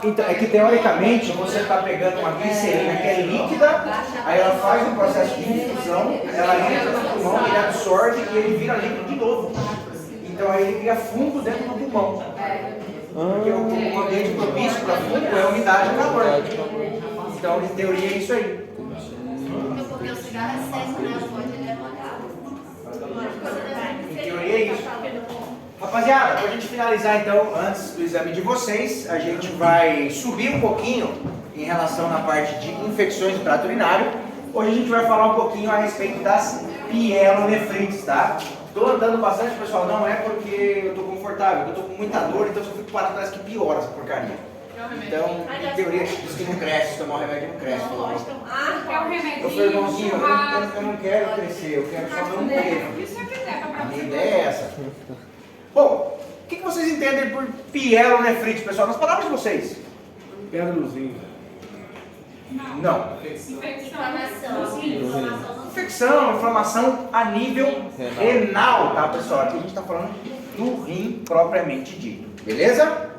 Então, é que teoricamente você está pegando uma glicerina que é líquida, aí ela faz um processo de infusão, ela entra no pulmão, ele absorve e ele vira líquido de novo. Então aí ele cria fungo dentro do pulmão. Porque o ambiente propício para fungo é a umidade e calor. Então, em teoria, é isso aí. Porque o cigarro é seco, né? O pode ele é molhado. Em teoria, é isso. Rapaziada, para a gente finalizar então, antes do exame de vocês, a gente vai subir um pouquinho em relação na parte de infecções do trato urinário. Hoje a gente vai falar um pouquinho a respeito das pielonefrites, tá? Estou andando bastante, pessoal, não é porque eu estou confortável, eu estou com muita dor, então se eu fico parado parece que piora essa porcaria. Então, em teoria, diz que não cresce, se tomar o remédio não cresce. Que é o remédio. Eu falei, irmãozinho, eu não quero crescer, eu quero só não ter. Isso é que leva pra A minha ideia é essa. Bom, o que vocês entendem por pielonefrite, pessoal? Nas palavras de vocês. Pedra nos rins. Não. Infecção, inflamação a nível renal, tá, pessoal? Aqui a gente está falando do rim propriamente dito. Beleza?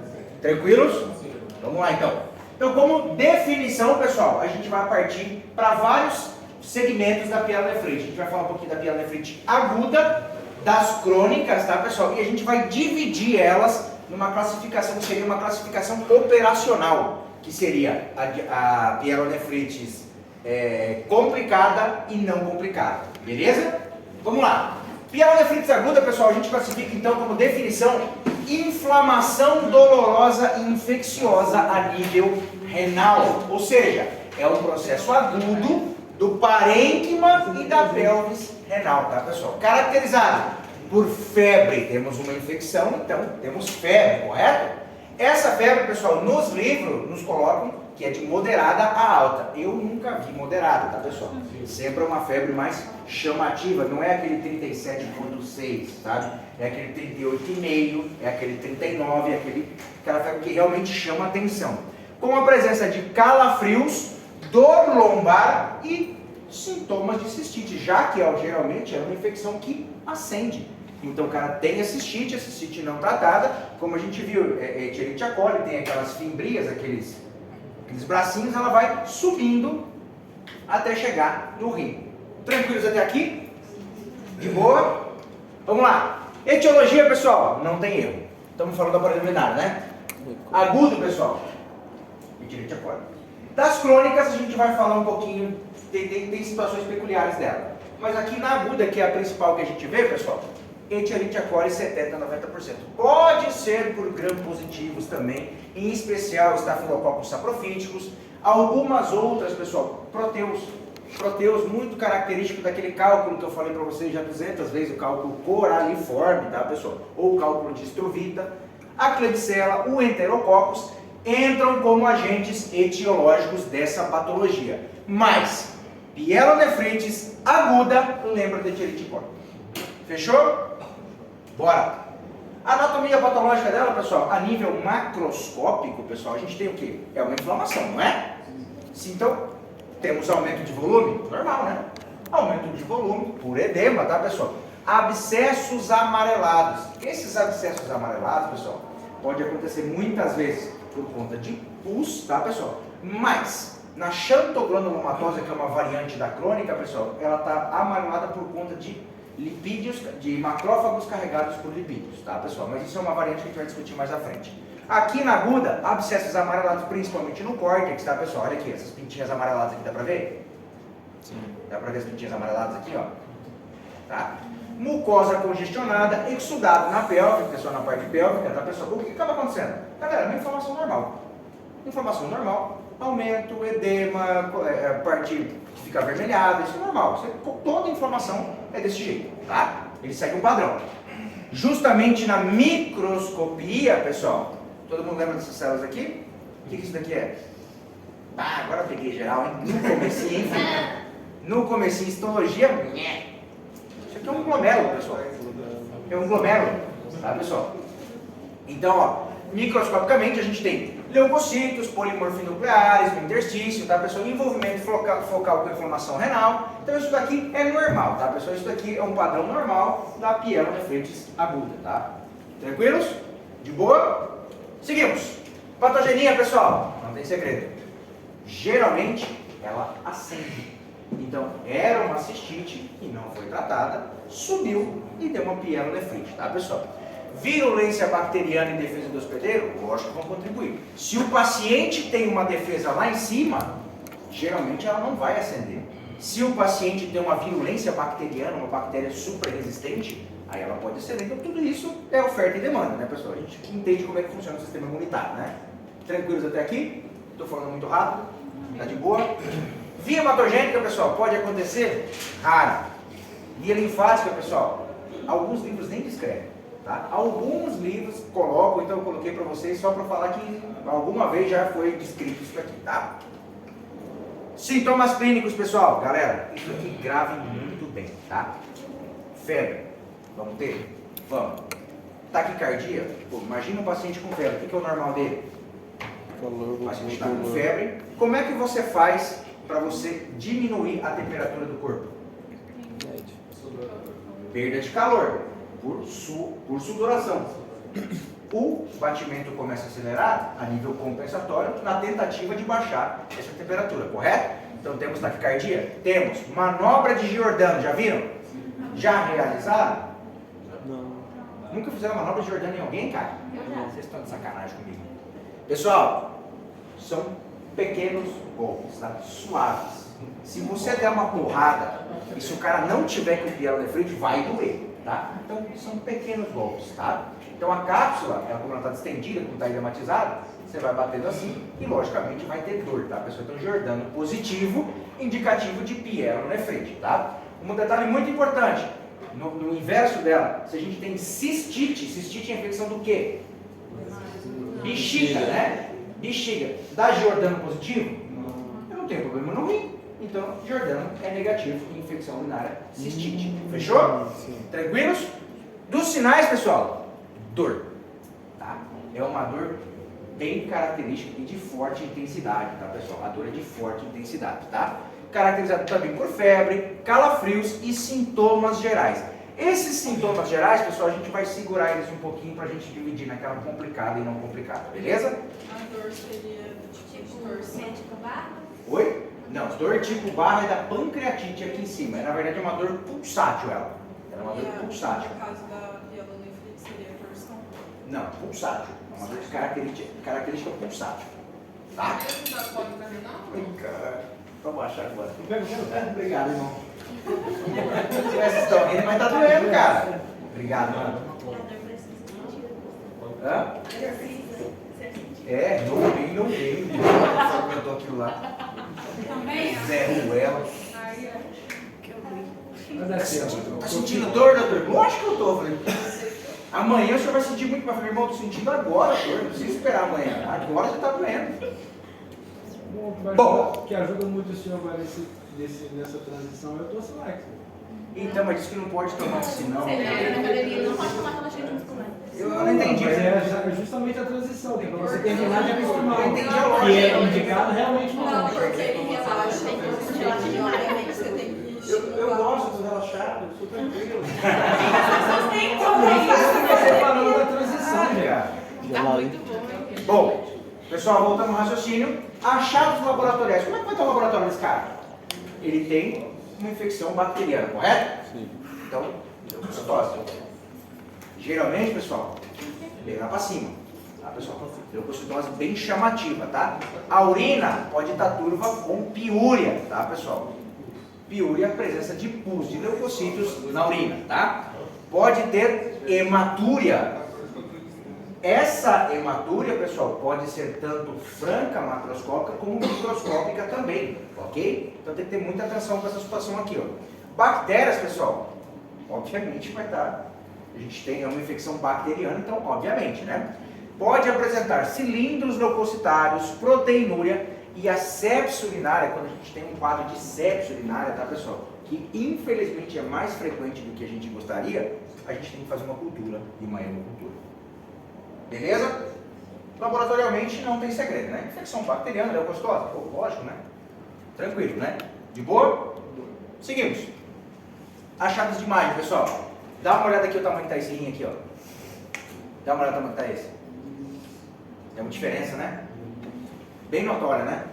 Tranquilos? Vamos lá, então. Então, como definição, pessoal, a gente vai partir para vários segmentos da pielonefrite. A gente vai falar um pouquinho da pielonefrite aguda, das crônicas, tá, pessoal? E a gente vai dividir elas numa classificação que seria uma classificação operacional, que seria a pielonefrites complicada e não complicada. Beleza? Vamos lá. Pielonefrites aguda, pessoal, a gente classifica então como definição inflamação dolorosa e infecciosa a nível renal. Ou seja, é um processo agudo do parênquima e da pelvis renal, tá, pessoal? Caracterizado por febre, temos uma infecção, então temos febre, correto? Essa febre, pessoal, nos livros nos colocam que é de moderada a alta. Eu nunca vi moderada, tá, pessoal? Sempre é uma febre mais chamativa, não é aquele 37,6, sabe? É aquele 38,5, é aquele 39, é aquela febre que realmente chama atenção. Com a presença de calafrios, dor lombar e sintomas de cistite, já que geralmente é uma infecção que acende. Então o cara tem a cistite não tratada, como a gente viu, Escherichia coli tem aquelas fimbrias, aqueles bracinhos, ela vai subindo até chegar no rim. Tranquilos até aqui? De boa? Vamos lá. Etiologia, pessoal, não tem erro. Estamos falando da parede urinária, né? Agudo, pessoal, Escherichia coli. Das crônicas a gente vai falar um pouquinho, tem situações peculiares dela. Mas aqui na aguda, que é a principal que a gente vê, pessoal, Escherichia coli 70% a 90%. Pode ser por gram-positivos também, em especial Staphylococcus saprofíticos. Algumas outras, pessoal, proteus muito característico daquele cálculo que eu falei para vocês já 200 vezes, o cálculo coraliforme, tá, pessoal? Ou o cálculo de Struvita. A Klebsiella, o Enterococcus, entram como agentes etiológicos dessa patologia. Mas, pielonefrites aguda, lembra de Escherichia coli. Fechou? Bora! A anatomia patológica dela, pessoal, a nível macroscópico, pessoal, a gente tem o quê? É uma inflamação, não é? Então, temos aumento de volume? Normal, né? Aumento de volume por edema, tá, pessoal? Abscessos amarelados. Esses abscessos amarelados, pessoal, pode acontecer muitas vezes por conta de pus, tá, pessoal? Mas, na xantogranulomatose, que é uma variante da crônica, pessoal, ela está amarelada por conta de lipídios, de macrófagos carregados por lipídios, tá, pessoal? Mas isso é uma variante que a gente vai discutir mais à frente. Aqui na aguda, abscessos amarelados principalmente no córtex, tá, pessoal? Olha aqui, essas pintinhas amareladas aqui, dá pra ver? Sim. Dá pra ver as pintinhas amareladas aqui, ó? Tá? Mucosa congestionada, exudado na pelve, pessoal, na parte pélvica, tá, pessoal? O que acaba acontecendo? Galera, uma inflamação normal. Inflamação normal, aumento, edema, a parte que fica avermelhada, isso é normal. Toda inflamação é desse jeito, tá? Ele segue um padrão. Justamente na microscopia, pessoal, todo mundo lembra dessas células aqui? O que isso daqui é? Ah, agora eu peguei geral, hein? No comecinho, enfim. No comecinho, histologia, isso aqui é um glomérulo, pessoal. É um glomérulo, tá, pessoal? Então, ó, microscopicamente a gente tem leucocitos, polimorfinucleares no interstício, tá, pessoal? Envolvimento focal com inflamação renal. Então isso daqui é normal, tá, pessoal? Isso daqui é um padrão normal da pielonefrites aguda, tá? Tranquilos? De boa? Seguimos. Patogenia, pessoal, não tem segredo. Geralmente, ela acende. Então, era uma cistite que não foi tratada, subiu e deu uma pielonefrite, tá, pessoal? Virulência bacteriana em defesa do hospedeiro, lógico que vão contribuir. Se o paciente tem uma defesa lá em cima, geralmente ela não vai acender. Se o paciente tem uma virulência bacteriana, uma bactéria super resistente, aí ela pode acender. Então tudo isso é oferta e demanda, né, pessoal? A gente entende como é que funciona o sistema imunitário, né? Tranquilos até aqui? Estou falando muito rápido? Tá de boa? Via hematogênica, pessoal, pode acontecer? Raro. Via linfática, pessoal, alguns livros nem descrevem, tá? Alguns livros colocam, então eu coloquei para vocês só para falar que alguma vez já foi descrito isso aqui, tá? Sintomas clínicos, pessoal, galera, isso aqui gravem muito bem, tá? Febre, vamos ter? Vamos. Taquicardia, pô, imagina um paciente com febre, o que é o normal dele? O paciente está com febre, como é que você faz para você diminuir a temperatura do corpo? Perda de calor, por sudoração. O batimento começa a acelerar a nível compensatório na tentativa de baixar essa temperatura, correto? Então temos taquicardia? Temos. Manobra de Giordano, já viram? Já realizaram? Não. Nunca fizeram manobra de Giordano em alguém, cara? Vocês estão de sacanagem comigo. Pessoal, são pequenos golpes, tá? Suaves. Se você der uma porrada e se o cara não tiver com pielonefrite, vai doer, tá? Então são pequenos golpes, tá? Então a cápsula, como ela está distendida, como está edematizada, você vai batendo assim e logicamente vai ter dor, tá? A pessoa tem um Giordano positivo, indicativo de pielonefrite, tá? Um detalhe muito importante, no inverso dela, se a gente tem cistite é infecção do quê? Bexiga, né? Bexiga. Dá Giordano positivo? Eu não tenho problema no rim. Então, Giordano é negativo em infecção urinária cistite. Fechou? Sim. Tranquilos? Dos sinais, pessoal, dor. Tá? É uma dor bem característica e de forte intensidade, tá, pessoal? A dor é de forte intensidade, tá? Caracterizado também por febre, calafrios e sintomas gerais. Esses sintomas gerais, pessoal, a gente vai segurar eles um pouquinho pra gente dividir naquela complicada e não complicada, beleza? A dor seria do tipo de torção. Médico barra? Oi? Não, dor tipo barra é da pancreatite aqui em cima. Na verdade é uma dor pulsátil ela. Ela é uma dor pulsátil. No caso da pielonefrite seria a torção. Não, pulsátil. É uma dor de característica pulsátil. Tá? Não dá cólica renal? Cara, vamos achar agora. Obrigado, irmão. Vocês estão rindo, mas tá doendo, cara. Obrigado, mano. Hã? É, não vem. Só comentou aquilo lá. Também? Zé Ruela. Aí, Tá sentindo dor, doutor? Lógico que eu tô. Falei, amanhã o senhor vai sentir muito. Mas falei, irmão, tô sentindo agora dor. Não precisa esperar amanhã. Agora já tá doendo. Bom, o que ajuda muito o senhor agora nessa transição é o Tocilax. Então, mas diz que não pode tomar senão. Você vai na academia, não pode tomar relaxante muscular. Eu não entendi. Mas é justamente a transição, que é pra você terminar de acostumar. Eu entendi a lógica. Que é indicado realmente não, não. porque ele relaxa, obviamente você tem que Eu gosto do relaxado, eu sou tranquilo. Você falando da transição, Cara. Tá muito bom. Bom, pessoal, voltando ao raciocínio. Achados laboratoriais. Como é que vai estar o laboratório desse cara? Ele tem uma infecção bacteriana, correto? Sim. Então, leucocitose. Geralmente, pessoal, vem lá pra cima. Tá, pessoal? Leucocitose bem chamativa, tá? A urina pode estar turva com piúria, tá, pessoal? Piúria é a presença de pus, de leucocitos na urina, tá? Pode ter hematúria. Essa hematúria, pessoal, pode ser tanto franca, macroscópica, como microscópica também, ok? Então tem que ter muita atenção com essa situação aqui, ó. Bactérias, pessoal, obviamente vai estar, a gente tem uma infecção bacteriana, então obviamente, né? Pode apresentar cilindros leucocitários, proteinúria e a sepse urinária, quando a gente tem um quadro de sepse urinária, tá, pessoal? Que infelizmente é mais frequente do que a gente gostaria, a gente tem que fazer uma cultura e uma hemocultura. Beleza? Laboratorialmente não tem segredo, né? Infecção bacteriana, leucocitose, pô, lógico, né? Tranquilo, né? De boa? Seguimos. Achados de imagem, pessoal. Dá uma olhada aqui o tamanho que tá esse rim aqui, ó. Dá uma olhada no tamanho que tá esse. Tem uma diferença, né? Bem notória, né?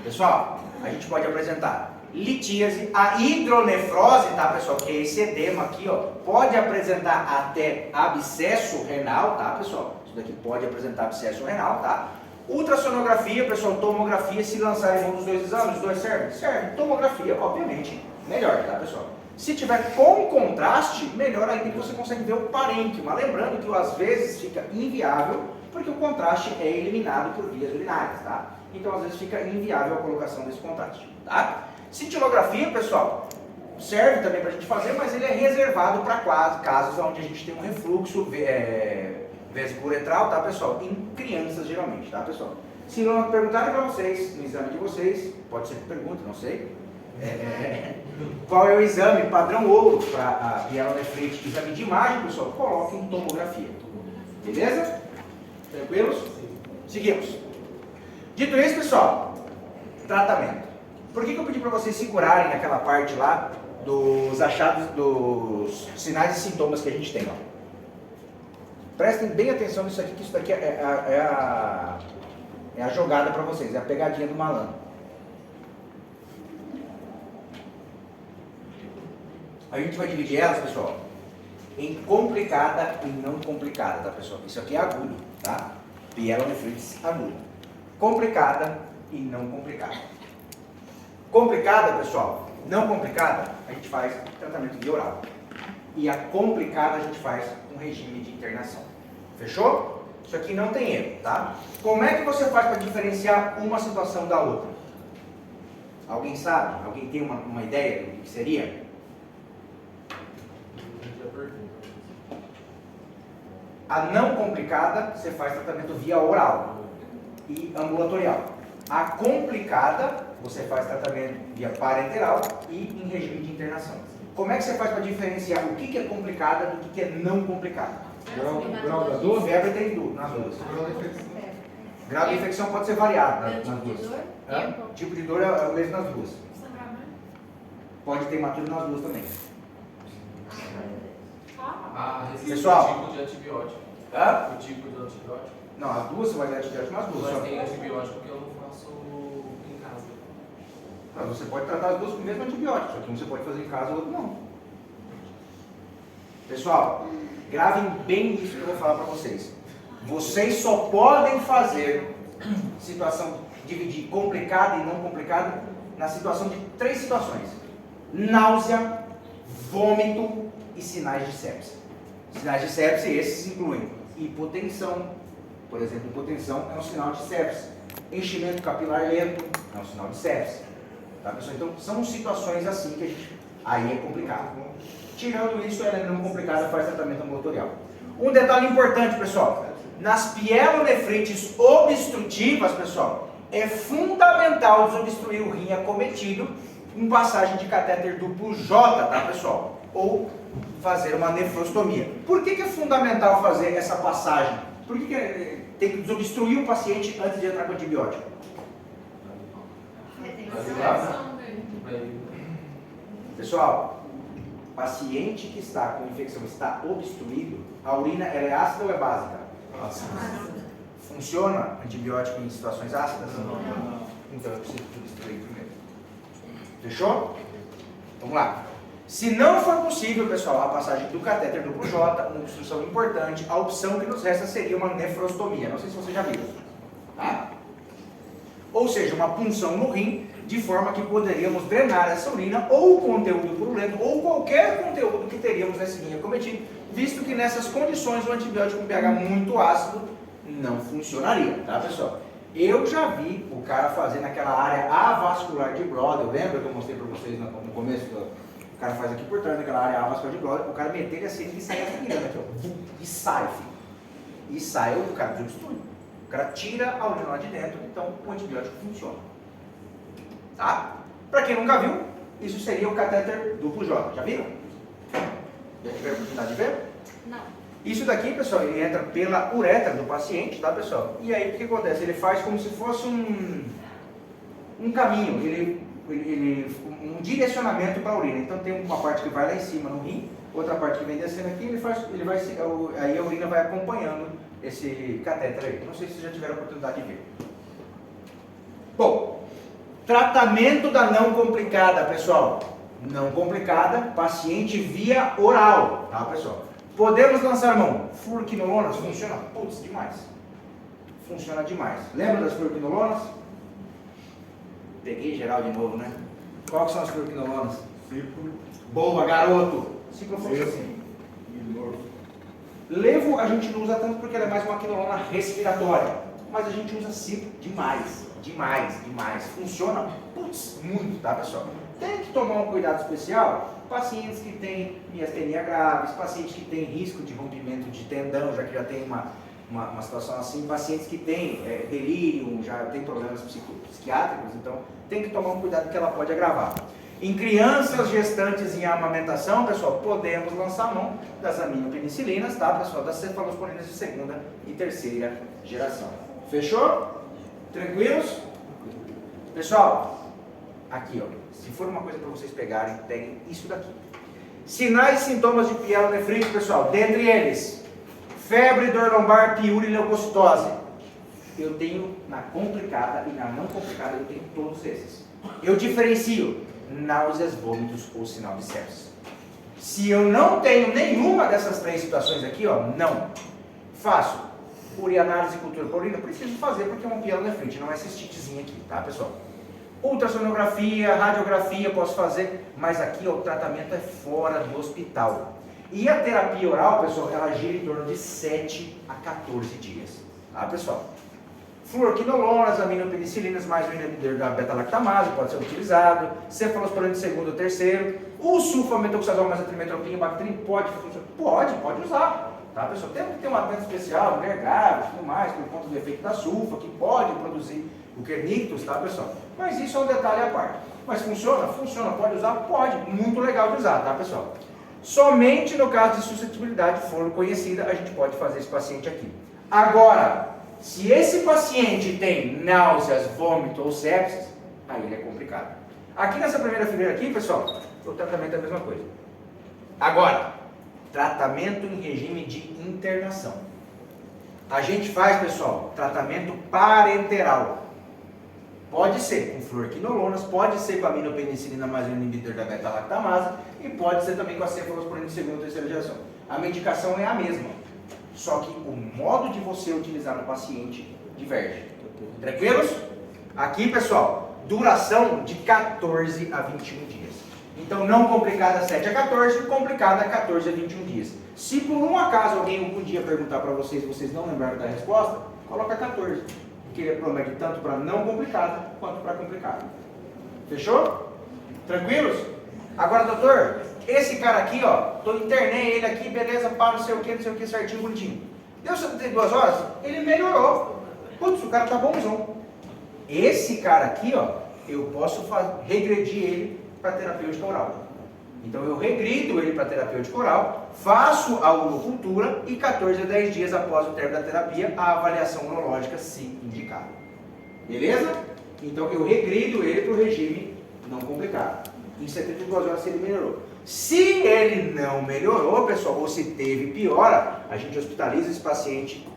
Pessoal, a gente pode apresentar litíase, a hidronefrose, tá, pessoal? Que é esse edema aqui, ó. Pode apresentar até abscesso renal, tá, pessoal? Isso daqui pode apresentar abscesso renal, tá? Ultrassonografia, pessoal, tomografia, se lançarem um dos dois exames, os dois servem? Serve. Tomografia, obviamente, melhor, tá, pessoal? Se tiver com contraste, melhor ainda que você consegue ver o parênquima. Lembrando que às vezes fica inviável, porque o contraste é eliminado por vias urinárias, tá? Então às vezes fica inviável a colocação desse contraste, tá? Cintilografia, pessoal, serve também para a gente fazer, mas ele é reservado para casos onde a gente tem um refluxo vesicuretral, tá, pessoal? Em crianças, geralmente, tá, pessoal? Se não perguntarem para vocês, no exame de vocês, pode ser que pergunte, não sei, qual é o exame padrão ouro para a pielonefrite, exame de imagem, pessoal, coloquem tomografia. Beleza? Tranquilos? Seguimos. Dito isso, pessoal, tratamento. Por que eu pedi para vocês segurarem aquela parte lá dos achados, dos sinais e sintomas que a gente tem, ó? Prestem bem atenção nisso aqui, que isso daqui é a jogada para vocês, é a pegadinha do malandro. A gente vai dividir elas, pessoal, em complicada e não complicada, tá, pessoal? Isso aqui é agudo, tá? Pielonefrite aguda. Complicada e não complicada. Complicada, pessoal, não complicada, a gente faz tratamento via oral. E a complicada a gente faz com regime de internação. Fechou? Isso aqui não tem erro, tá? Como é que você faz para diferenciar uma situação da outra? Alguém sabe? Alguém tem uma ideia do que seria? A não complicada, você faz tratamento via oral e ambulatorial. A complicada, você faz tratamento via parenteral e em regime de internação. Como é que você faz para diferenciar o que é complicada do que é não complicada? Grau das duas? Febre tem nas duas. Grau de infecção pode ser variado nas duas. Tipo de dor é o mesmo nas duas. Pode ter hematúrio nas duas também. Pessoal, o tipo de antibiótico. Hã? O tipo de antibiótico. Não, as duas você vai dar antibiótico nas duas. Mas tem antibiótico que eu não faço em casa. Mas você pode tratar as duas com o mesmo antibiótico, só que um você pode fazer em casa e o outro não. Pessoal, gravem bem isso que eu vou falar para vocês. Vocês só podem fazer situação, dividir complicada e não complicada na situação de 3 situações: náusea, vômito e sinais de sepse. Sinais de sepse, esses incluem hipotensão. Por exemplo, hipotensão é um sinal de sepse. Enchimento capilar lento é um sinal de sepse. Tá, pessoal? Então, são situações assim que a gente... aí é complicado. Tirando isso, ela é não complicada, faz tratamento ambulatorial. Um detalhe importante, pessoal. Nas pielonefrites obstrutivas, pessoal, é fundamental desobstruir o rim acometido com passagem de catéter duplo J, tá, pessoal? Ou fazer uma nefrostomia. Por que é fundamental fazer essa passagem? Por que tem que desobstruir o paciente antes de entrar com antibiótico? Pessoal, paciente que está com infecção, está obstruído, a urina ela é ácida ou é básica? Funciona antibiótico em situações ácidas? Não. Então eu preciso desobstruir primeiro. Fechou? Vamos lá. Se não for possível, pessoal, a passagem do catéter duplo J, uma obstrução importante, a opção que nos resta seria uma nefrostomia. Não sei se vocês já viram. Tá? Ou seja, uma punção no rim, de forma que poderíamos drenar essa urina, ou o conteúdo purulento, ou qualquer conteúdo que teríamos nesse rim acometido, visto que nessas condições o antibiótico com pH muito ácido não funcionaria, tá, pessoal? Eu já vi o cara fazendo aquela área avascular de Brodel, lembra que eu mostrei para vocês no começo? O cara faz aqui por trás daquela área avascular de Brodel, o cara meter ele assim e sai aspirando aqui, ó, e sai, filho. E sai, o cara desobstrui. O cara tira a urina lá de dentro, então o antibiótico funciona. Tá? Para quem nunca viu, isso seria o catéter duplo J. Já viram? Já tiveram a oportunidade de ver? Não. Isso daqui, pessoal, ele entra pela uretra do paciente, tá, pessoal? E aí o que acontece? Ele faz como se fosse um caminho, um direcionamento para a urina. Então tem uma parte que vai lá em cima no rim, outra parte que vem descendo aqui, aí a urina vai acompanhando esse catéter aí. Não sei se vocês já tiveram a oportunidade de ver. Bom, tratamento da não complicada, pessoal. Não complicada, paciente via oral, tá, pessoal? Podemos lançar mão. Fluoroquinolonas funciona? Putz, demais. Funciona demais. Lembra das fluoroquinolonas? Peguei geral de novo, né? Qual que são as fluoroquinolonas? Cipro. Boa, garoto! Ciclo funciona assim. Levo a gente não usa tanto porque ela é mais uma quinolona respiratória. Mas a gente usa cipro demais. Demais, demais. Funciona, putz, muito, tá, pessoal? Tem que tomar um cuidado especial. Pacientes que têm miastenia graves, pacientes que têm risco de rompimento de tendão, já que já tem uma situação assim, pacientes que têm delírio, já tem problemas psiquiátricos, então tem que tomar um cuidado que ela pode agravar. Em crianças gestantes em amamentação, pessoal, podemos lançar a mão das aminopenicilinas, tá, pessoal? Das cefalosporinas de segunda e terceira geração. Fechou? Tranquilos? Pessoal, aqui, ó, se for uma coisa para vocês pegarem, peguem isso daqui. Sinais e sintomas de pielonefrite, pessoal, dentre eles, febre, dor lombar, piúria e leucocitose. Eu tenho na complicada e na não complicada, eu tenho todos esses. Eu diferencio náuseas, vômitos ou sinal de sepsis. Se eu não tenho nenhuma dessas três situações aqui, ó, não faço urianálise e cultura por urina, preciso fazer porque é uma pielonefrite, não é cistitezinha aqui, tá, pessoal? Ultrassonografia, radiografia posso fazer, mas aqui ó, o tratamento é fora do hospital. E a terapia oral, pessoal, ela gira em torno de 7 a 14 dias, tá, pessoal? Fluoroquinolonas, aminopenicilinas, mais o inibidor da beta-lactamase pode ser utilizado, cefalosporina de segundo ou terceiro, o sulfametoxazol mais a trimetoprim, bactrim pode usar, tá, pessoal? Tem que ter um atento especial, mulher grávida, tudo mais, por conta do efeito da sulfa, que pode produzir o kernictus, tá, pessoal? Mas isso é um detalhe à parte. Mas funciona? Funciona. Pode usar? Pode. Muito legal de usar, tá, pessoal? Somente no caso de suscetibilidade for conhecida, a gente pode fazer esse paciente aqui. Agora, se esse paciente tem náuseas, vômito ou sepsis, aí ele é complicado. Aqui nessa primeira fileira aqui, pessoal, o tratamento é a mesma coisa. Agora, tratamento em regime de internação. A gente faz, pessoal, tratamento parenteral. Pode ser com fluoroquinolonas, pode ser com a aminopenicilina mais um inibidor da beta-lactamase e pode ser também com a cefalosporina de segunda ou terceira geração. A medicação é a mesma, só que o modo de você utilizar no paciente diverge. Tranquilos? Aqui, pessoal, duração de 14 a 21 dias. Então, não complicada 7 a 14, complicada 14 a 21 dias. Se por um acaso alguém algum dia perguntar para vocês e vocês não lembrarem da resposta, coloca 14. Porque ele promete tanto para não complicada quanto para complicada. Fechou? Tranquilos? Agora, doutor, esse cara aqui, ó, internei ele aqui, beleza, pá, não sei o que, certinho, bonitinho. Deu 72 horas, ele melhorou. Putz, o cara tá bonzão. Esse cara aqui, ó, eu posso regredir ele para terapêutica oral. Então eu regrido ele para terapêutica oral, faço a urocultura e 14 a 10 dias após o término da terapia, a avaliação urológica se indicar. Beleza? Então eu regrido ele para o regime não complicado. Em 72 horas se ele melhorou. Se ele não melhorou, pessoal, ou se teve piora, a gente hospitaliza esse paciente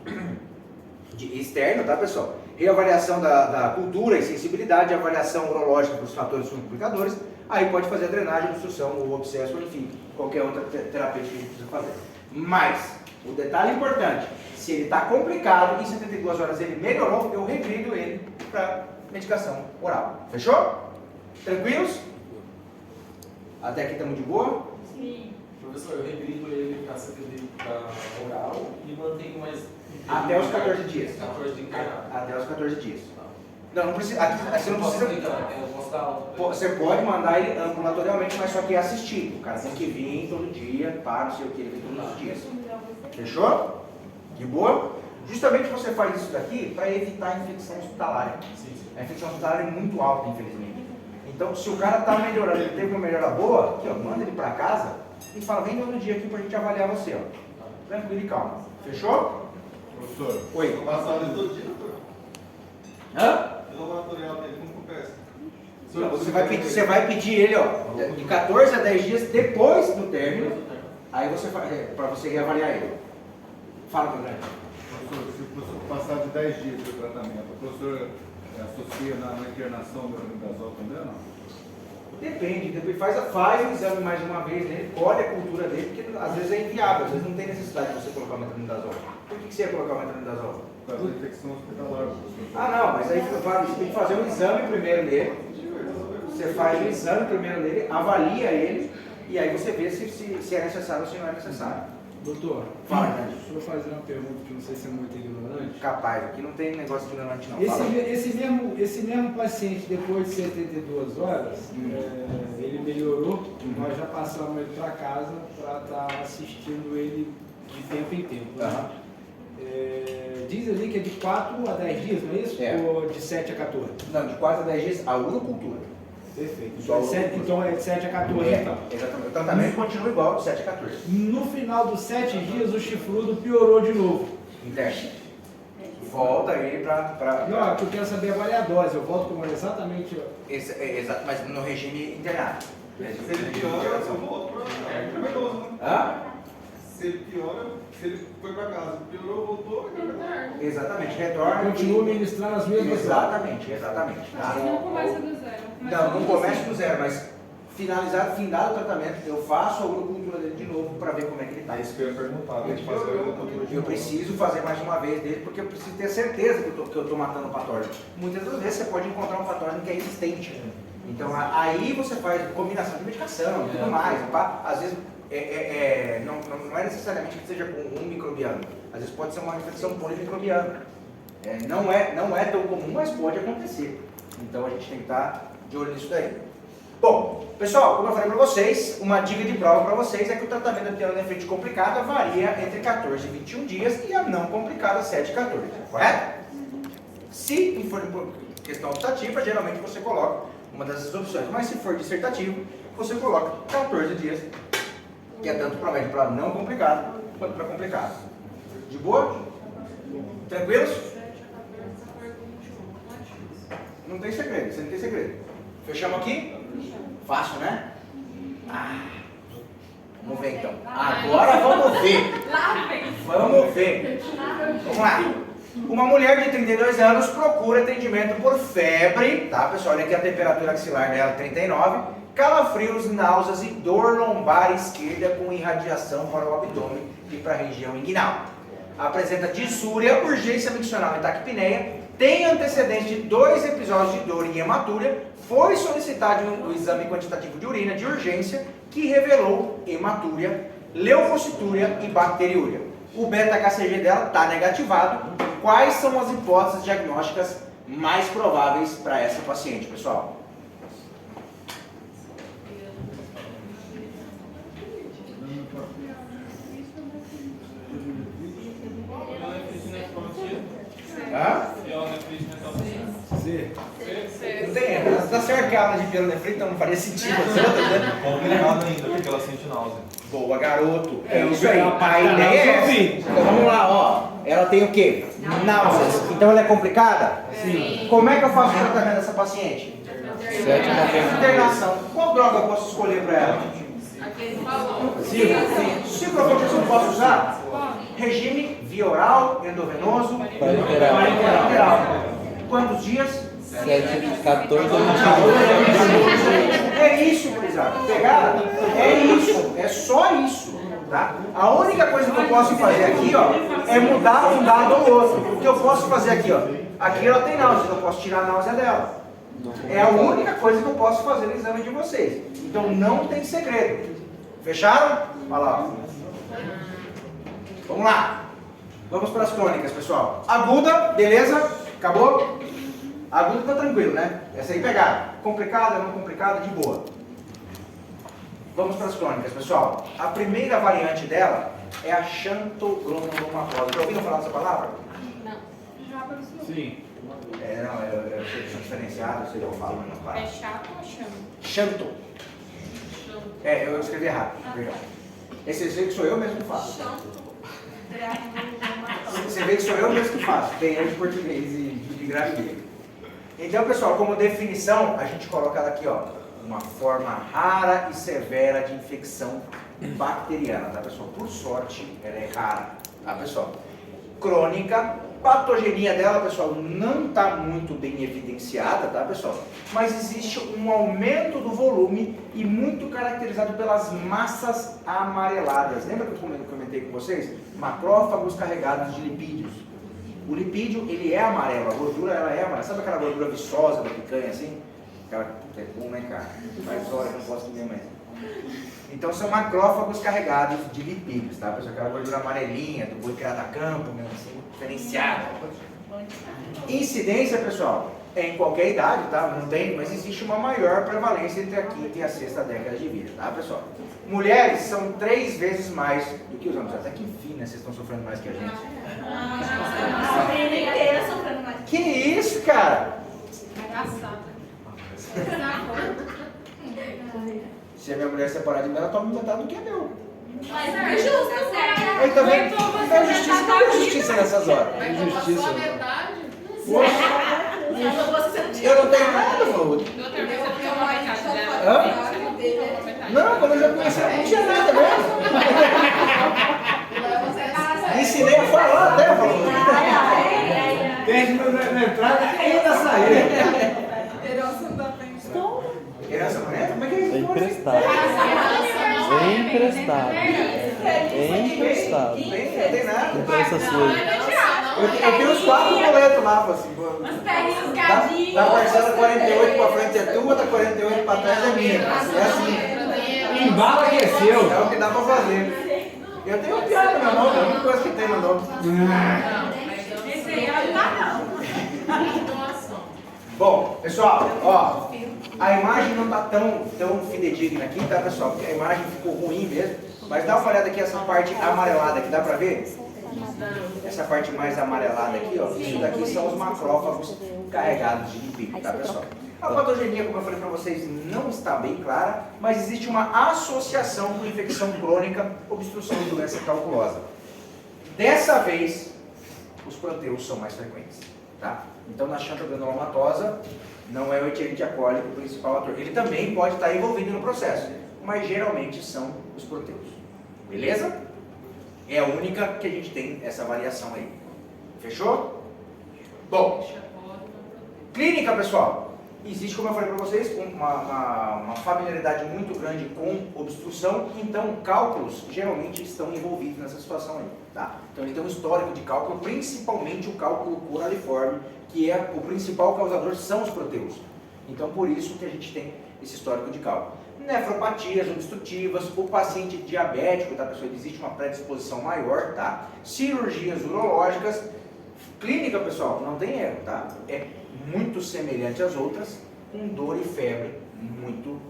externo, tá, pessoal? Reavaliação da cultura e sensibilidade, avaliação urológica dos fatores complicadores. Aí pode fazer a drenagem, obstrução, ou obsesso, enfim, qualquer outra terapia que a gente precisa fazer. Mas, o detalhe importante, se ele está complicado, em 72 horas ele melhorou, eu regrido ele para medicação oral. Fechou? Tranquilos? Até aqui estamos de boa? Sim. Professor, eu regrido ele para CTD oral e mantenho mais... Até os 14 dias. 14 dias internado. Até os 14 dias. Não precisa. Aqui, você não precisa. Eu posso dar Você pode mandar ele ambulatorialmente, mas só que é assistido. O cara tem que vir todo dia, para, não sei o que, ele vem todos os dias. Fechou? De boa? Justamente você faz isso daqui para evitar a infecção hospitalária. A infecção hospitalária é muito alta, infelizmente. Então, se o cara está melhorando, ele teve uma melhora boa, aqui, ó, manda ele para casa e fala, vem todo dia aqui para a gente avaliar você, ó. Tranquilo e calma. Fechou? Professor, Oi. eu passo a todo dia, doutor? Hã? O laboratorial dele, como acontece? Não, você vai pedir ele, ó, de 14 a 10 dias depois do término, aí você para você reavaliar ele. Fala, André. Professor, passado de 10 dias do tratamento, o professor associa na internação do albendazol também ou não? Depende, depois faz o exame mais uma vez nele, colhe a cultura dele, porque às vezes é inviável, às vezes não tem necessidade de você colocar o metronidazol. Por que você ia colocar o metronidazol? Por causa da infecção hospitalar, professor. Ah não, mas aí você tem que fazer um exame primeiro nele, você faz o exame primeiro nele, avalia ele, e aí você vê se é necessário ou se não é necessário. Doutor, Fala, né? deixa eu fazer uma pergunta que não sei se é muito ignorante. Capaz, aqui não tem negócio de ignorante não. Fala. Esse mesmo paciente, depois de 72 horas, ele melhorou, nós já passamos ele para casa para estar assistindo ele de tempo em tempo. Né? Diz ali que é de 4 a 10 dias, não é isso? É. Ou de 7 a 14? Não, de 4 a 10 dias, a urocultura. Perfeito. Só Então é de 7 a 14, então. Exatamente. O tratamento continua igual de 7 a 14. No final dos 7 dias, o chifrudo piorou de novo. Interno. Volta ele para. Não, eu quero saber qual é a dose. Eu volto com exatamente. Exato, mas no regime internado. Se ele piora, eu volto para intravenoso, né? Hã? Se ele piora, se ele foi para casa, piorou, voltou, Exatamente, retorna. Continua ministrando as mesmas doses. Exatamente. Tá? Não começa do zero. Não começa do zero, mas findado o tratamento, eu faço a urocultura dele de novo para ver como é que ele está. É isso que eu ia perguntar, tem que fazer a urocultura de Eu novo. preciso fazer mais uma vez dele, porque eu preciso ter certeza que eu estou matando o patógeno. Muitas das vezes você pode encontrar um patógeno que é existente. Então aí você faz combinação de medicação e tudo mais. Às vezes não é necessariamente que seja com um microbiano. Às vezes pode ser uma infecção polimicrobiana. Não é tão comum, mas pode acontecer. Então a gente tem que estar de olho nisso daí. Bom, pessoal, como eu falei para vocês, uma dica de prova para vocês é que o tratamento da pielonefrite complicada varia entre 14 e 21 dias e a não complicada 7 e 14, correto? Se for questão optativa, geralmente você coloca uma dessas opções, mas se for dissertativo, você coloca 14 dias, que é tanto para médio para não complicado quanto para complicado. De boa? Tranquilos? Não tem segredo, você não tem segredo. Fechamos aqui? Fácil, né? Vamos ver então. Agora vamos ver. Vamos ver. Vamos lá. Uma mulher de 32 anos procura atendimento por febre, tá pessoal? Olha aqui a temperatura axilar dela, 39, calafrios, náuseas e dor lombar esquerda com irradiação para o abdômen e para a região inguinal. Apresenta disúria, urgência miccional e taquipneia, tem antecedentes de 2 episódios de dor em hematúria, foi solicitado um exame quantitativo de urina de urgência que revelou hematúria, leucocitúria e bacteriúria. O beta-HCG dela está negativado. Quais são as hipóteses diagnósticas mais prováveis para essa paciente, pessoal? Não tem, tá certo que a aula de pielonefrite então não faria sentido. Complicado ainda, porque ela sente náusea. Boa, garoto. É isso aí. A ideia é essa. Então vamos lá, ó. Ela tem o quê? Náuseas. Então ela é complicada? Sim. Como é que eu faço o tratamento dessa paciente? Internação. Qual droga eu posso escolher para ela? Ciprofloxacin eu posso usar? Regime via oral, endovenoso, parenteral. Quantos dias? 14 É isso, gurizada. Pegaram? É isso. É só isso. Tá? A única coisa que eu posso fazer aqui, ó, é mudar um dado ou outro. O que eu posso fazer aqui, ó? Aqui ela tem náusea, eu posso tirar a náusea dela. É a única coisa que eu posso fazer no exame de vocês. Então não tem segredo. Fecharam? Olha lá. Vamos lá. Vamos para as crônicas, pessoal. Aguda, beleza? Acabou? Aguda tá tranquilo, né? Essa aí pegaram. Complicada, não complicada, de boa. Vamos para as crônicas, pessoal. A primeira variante dela é a xantoglomerulomatosa. Já ouviram falar dessa palavra? Sim. Não, eu sei que são diferenciados, eu sei que eu falo, mas não falo. É chato ou chama? Xanto. Eu escrevi errado, perdão. Esse vê que sou eu mesmo que faço. Você vê que sou eu mesmo que faço. Tem eu de português e de grafia. Então, pessoal, como definição, a gente coloca ela aqui, ó. Uma forma rara e severa de infecção bacteriana, tá, pessoal? Por sorte, ela é rara, tá, pessoal? Crônica, patogenia dela, pessoal, não está muito bem evidenciada, tá, pessoal? Mas existe um aumento do volume e muito caracterizado pelas massas amareladas. Lembra que eu comentei com vocês? Macrófagos carregados de lipídios. O lipídio, ele é amarelo, a gordura, ela é amarela. Sabe aquela gordura viçosa da picanha, assim? Aquela, é bom, né, cara? Faz hora que eu não posso comer mais. Então são macrófagos carregados de lipídios, tá, pessoal? Aquela gordura amarelinha, do boi criado a campo, mesmo assim, diferenciada. Incidência, pessoal, é em qualquer idade, tá? Não tem, mas existe uma maior prevalência entre a quinta e a sexta década de vida, tá, pessoal? Mulheres são 3 vezes mais do que os homens. Até que enfim, né? Vocês estão sofrendo mais que a gente. A vida inteira sofrendo mais. Que isso, cara? Se a minha mulher separar de mim, ela toma metade do que é meu. Mas é justo, certo? Aí também, então justiça, cadê justiça nessas horas? Injustiça. Só metade? Eu não tenho nada, falou. Não, quando eu já conheci, eu não tinha nada mesmo. Ensinei a falar até, falou. Perde na entrada e ainda sair. Herança não dá pra emprestar. Herança não é? Como é que é isso? É emprestado. É emprestado. É emprestado. Não tem nada. Empresta sua. Eu tenho os 4 boletos lá, assim. Da parcela 48 pra frente é tua, da 48 pra trás é minha. É assim. Embala que é seu. É o que dá pra fazer. Eu tenho um piano no meu nome, é a única coisa que tem no nome. Esse aí é o não. Bom, pessoal, ó, a imagem não tá tão fidedigna aqui, tá, pessoal? Porque a imagem ficou ruim mesmo. Mas dá uma olhada aqui, essa parte amarelada aqui, dá pra ver? Essa parte mais amarelada aqui, ó, isso daqui são os macrófagos carregados de lipídio, tá, pessoal? A patogenia, como eu falei para vocês, não está bem clara, mas existe uma associação com infecção crônica, obstrução de doença calculosa. Dessa vez, os proteus são mais frequentes, tá? Então, na xantogranulomatosa, não é o Escherichia coli o principal ator. Ele também pode estar envolvido no processo, mas geralmente são os proteus. Beleza? É a única que a gente tem essa variação aí. Fechou? Bom, clínica, pessoal. Existe, como eu falei para vocês, uma familiaridade muito grande com obstrução, então cálculos geralmente estão envolvidos nessa situação aí, tá? Então ele tem um histórico de cálculo, principalmente o cálculo coraliforme, que é o principal causador, são os proteus. Então por isso que a gente tem esse histórico de cálculo. Nefropatias obstrutivas, o paciente diabético, tá, pessoal? Existe uma predisposição maior, tá? Cirurgias urológicas, clínica, pessoal, não tem erro, tá? É muito semelhante às outras, com dor e febre muito,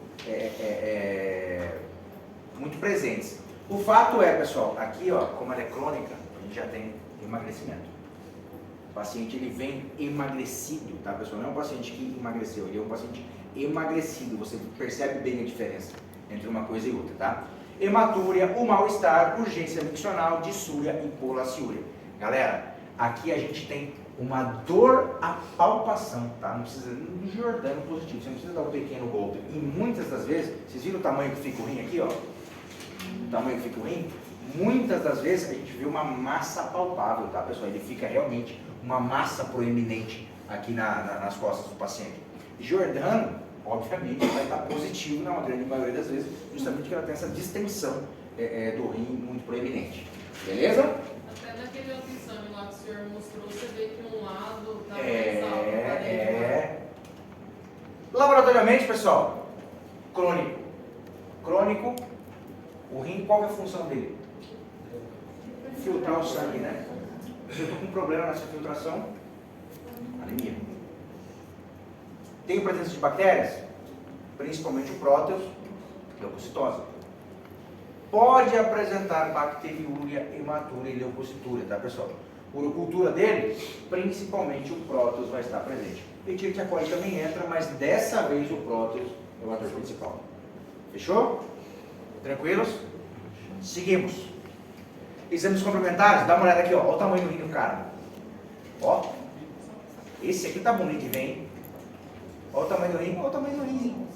muito presentes. O fato é, pessoal, aqui, ó, como ela é crônica, a gente já tem emagrecimento. O paciente, ele vem emagrecido, tá, pessoal? Não é um paciente que emagreceu, ele é um paciente emagrecido. Você percebe bem a diferença entre uma coisa e outra, tá? Hematúria, o mal-estar, urgência miccional, dissúria e polaciúria. Galera, aqui a gente tem uma dor à palpação, tá? Não precisa um Jordano positivo, você não precisa dar um pequeno golpe. E muitas das vezes, vocês viram o tamanho que fica o rim aqui, ó? O tamanho que fica o rim? Muitas das vezes a gente vê uma massa palpável, tá, pessoal? Ele fica realmente uma massa proeminente aqui nas costas do paciente. Jordano, obviamente, vai estar positivo na grande maioria das vezes, justamente porque ela tem essa distensão do rim muito proeminente. Beleza? Até naquele outro exame lá que o senhor mostrou, você vê que um lado está mais alto. Laboratoriamente, pessoal, crônico. Crônico, o rim, qual é a função dele? Filtrar o sangue, né? Se eu estou com um problema nessa filtração, anemia. Tem presença de bactérias? Principalmente o próteus, leucocitose. Pode apresentar bacteriúria, hematúria e leucocitúria, tá, pessoal? Urocultura dele, principalmente o próteus vai estar presente. Escherichia coli também entra, mas dessa vez o próteus é o ator principal. Fechou? Tranquilos? Seguimos. Exames complementares, dá uma olhada aqui, ó. Olha o tamanho do rim do cara. Ó. Esse aqui tá bonito de ver, hein? Olha o tamanho do rim, olha o tamanho do rim.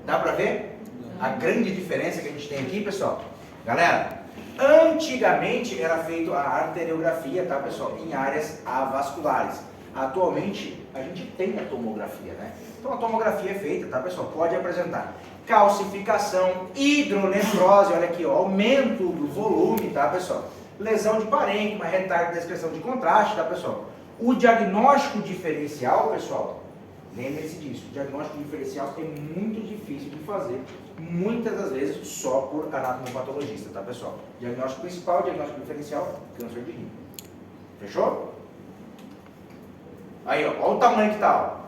Dá pra ver? A grande diferença que a gente tem aqui, pessoal. Galera, Antigamente era feito a arteriografia, tá, pessoal, em áreas avasculares. Atualmente a gente tem a tomografia, né? Então a tomografia é feita, tá, pessoal? Pode apresentar calcificação, hidronefrose, olha aqui, ó, aumento do volume, tá, pessoal? Lesão de parênquima, retardo da expressão de contraste, tá, pessoal? O diagnóstico diferencial, pessoal, lembre-se disso, o diagnóstico diferencial é muito difícil de fazer, muitas das vezes só por anatomopatologista, tá, pessoal? Diagnóstico principal, diagnóstico diferencial, câncer de rim. Fechou? Aí, ó, olha o tamanho que tá, ó.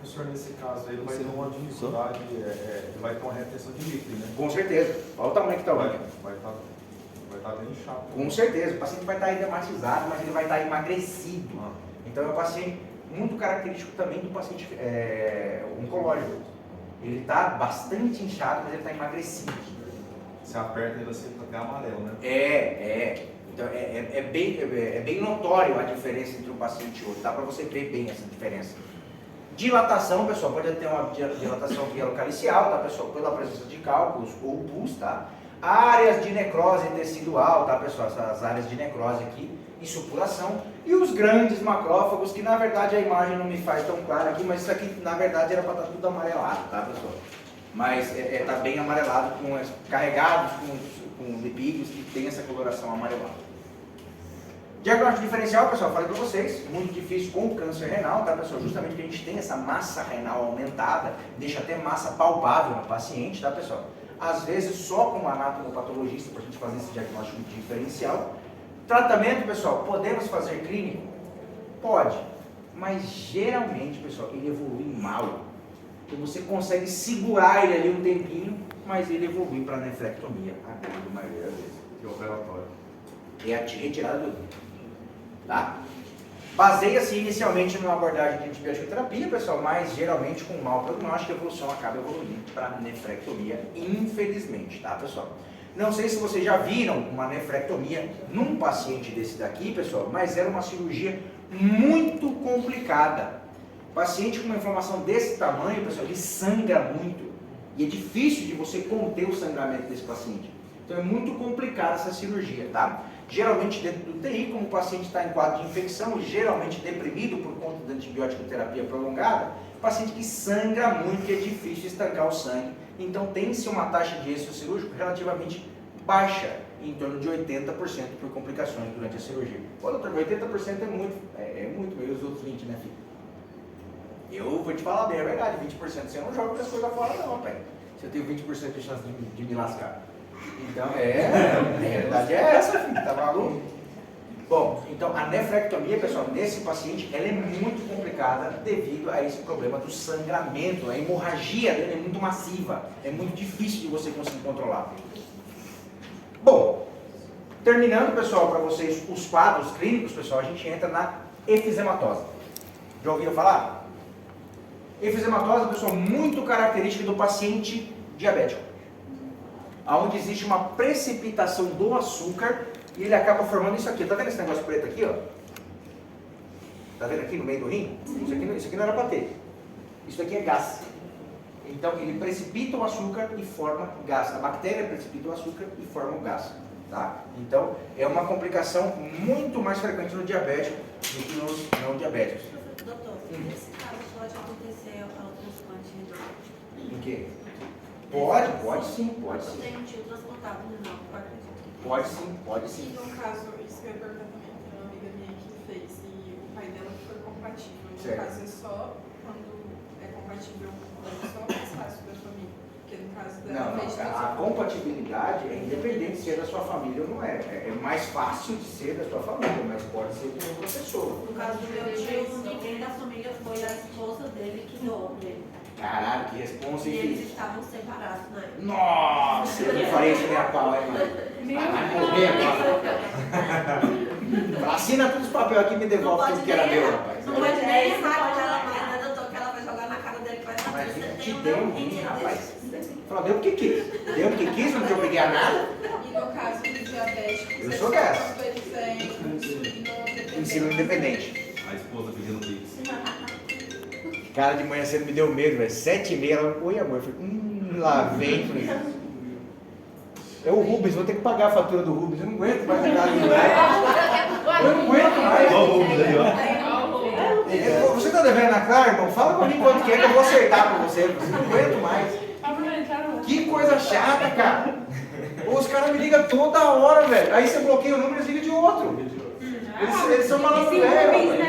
Professor, nesse caso aí, ele vai ter uma dificuldade, ele vai ter uma retenção de líquido, né? Com certeza. Olha o tamanho que tá o rim. Vai estar bem inchado. Com certeza. O paciente vai estar edematizado, mas ele vai estar emagrecido. Então é um paciente muito característico também do paciente oncológico. Ele está bastante inchado, mas ele está emagrecido. Se aperta, ele assim, até amarelo, né? Então é bem notório a diferença entre um paciente e outro. Dá para você ver bem essa diferença. Dilatação, pessoal, pode ter uma dilatação vielocalicial, tá, pessoal? Pela presença de cálculos ou pus, tá? Áreas de necrose tecidual, tá, pessoal? Essas áreas de necrose aqui e supuração. E os grandes macrófagos, que na verdade a imagem não me faz tão clara aqui, mas isso aqui na verdade era para estar tudo amarelado, tá, pessoal? Mas tá bem amarelado, carregados com lipídios que tem essa coloração amarelada. Diagnóstico diferencial, pessoal, falei para vocês, muito difícil com o câncer renal, tá, pessoal? Justamente porque a gente tem essa massa renal aumentada, deixa até massa palpável no paciente, tá, pessoal? Às vezes só com um anatomopatologista para a gente fazer esse diagnóstico diferencial. Tratamento, pessoal, podemos fazer clínico? Pode, mas geralmente, pessoal, ele evolui mal. Então você consegue segurar ele ali um tempinho, mas ele evolui para nefrectomia, a grande maioria das vezes. E o operatório? É a retirada do rim. Tá? Baseia-se inicialmente numa abordagem de antibiótico terapia, pessoal, mas geralmente com mau prognóstico a evolução acaba evoluindo para nefrectomia, infelizmente, tá, pessoal? Não sei se vocês já viram uma nefrectomia num paciente desse daqui, pessoal, mas era uma cirurgia muito complicada. Paciente com uma inflamação desse tamanho, pessoal, ele sangra muito e é difícil de você conter o sangramento desse paciente. Então é muito complicada essa cirurgia, tá? Geralmente dentro do TI, como o paciente está em quadro de infecção, geralmente deprimido por conta da antibiótico terapia prolongada, paciente que sangra muito e é difícil estancar o sangue. Então tem-se uma taxa de êxito cirúrgico relativamente baixa, em torno de 80% por complicações durante a cirurgia. Ô, doutor, 80% é muito, meio os outros 20%, né, filho? Eu vou te falar bem a verdade, 20% você não joga as coisas fora não, pai. Se eu tenho 20% de chance de me lascar. Então, a realidade é essa, filho, tá maluco? Bom, então a nefrectomia, pessoal, nesse paciente, ela é muito complicada devido a esse problema do sangramento, a hemorragia dele é muito massiva, é muito difícil de você conseguir controlar. Bom, terminando, pessoal, para vocês os quadros clínicos, pessoal, a gente entra na efizematose. Já ouviram falar? Efizematose, pessoal, muito característica do paciente diabético, onde existe uma precipitação do açúcar e ele acaba formando isso aqui. Tá vendo esse negócio preto aqui, ó? Tá vendo aqui no meio do rim? Isso aqui não era para ter. Isso aqui é gás. Então ele precipita o açúcar e forma gás. A bactéria precipita o açúcar e forma o gás. Tá? Então é uma complicação muito mais frequente no diabético do que nos não diabéticos. Doutor, nesse caso pode acontecer ao transplante renal? Em quê? Pode sim. Eu tenho um tio transplantado renal, Pode sim. E no caso, isso que eu ia perguntar também, tem uma amiga minha que fez e o pai dela foi compatível. No Certo. caso, é só quando é compatível com o só mais fácil da família. Porque no caso dela fez A compatibilidade é independente se é da sua família ou não é. É mais fácil de ser da sua família, mas pode ser de outra pessoa. No caso do meu tio, ninguém da família foi a esposa dele que doou dele. Caralho, que responsa, E hein? eles estavam separados, né? Nossa, eu não faria isso nem a pau, hein, mano? Vai morrer agora. Assina todos os papéis aqui e me devolve tudo que era meu, rapaz. Não pode nem errar com ela mais, né, doutor? Que ela vai jogar na cara dele que vai dar Mas tudo. te deu um rim, rapaz. Falou, deu o que quis. Deu o que quis, não te obriguei a nada. E no caso do diabético, Eu sou dessa. quando eles têm Ensino independente. A esposa pedindo pix. Cara, de manhã cedo me deu medo, velho. 7h30, ela, oi amor. Eu falei, lá vem. Falei, É o Rubens, vou ter que pagar a fatura do Rubens. Eu não aguento mais ficar ali. Eu não aguento mais. Olha o Rubens aí, ó. Você tá devendo na cara, irmão? Fala pra mim quanto que é que eu vou acertar pra você. Eu não aguento mais. Que coisa chata, cara. Os caras me ligam toda hora, velho. Aí você bloqueia o número e liga de outro. Eles são malandros, velho.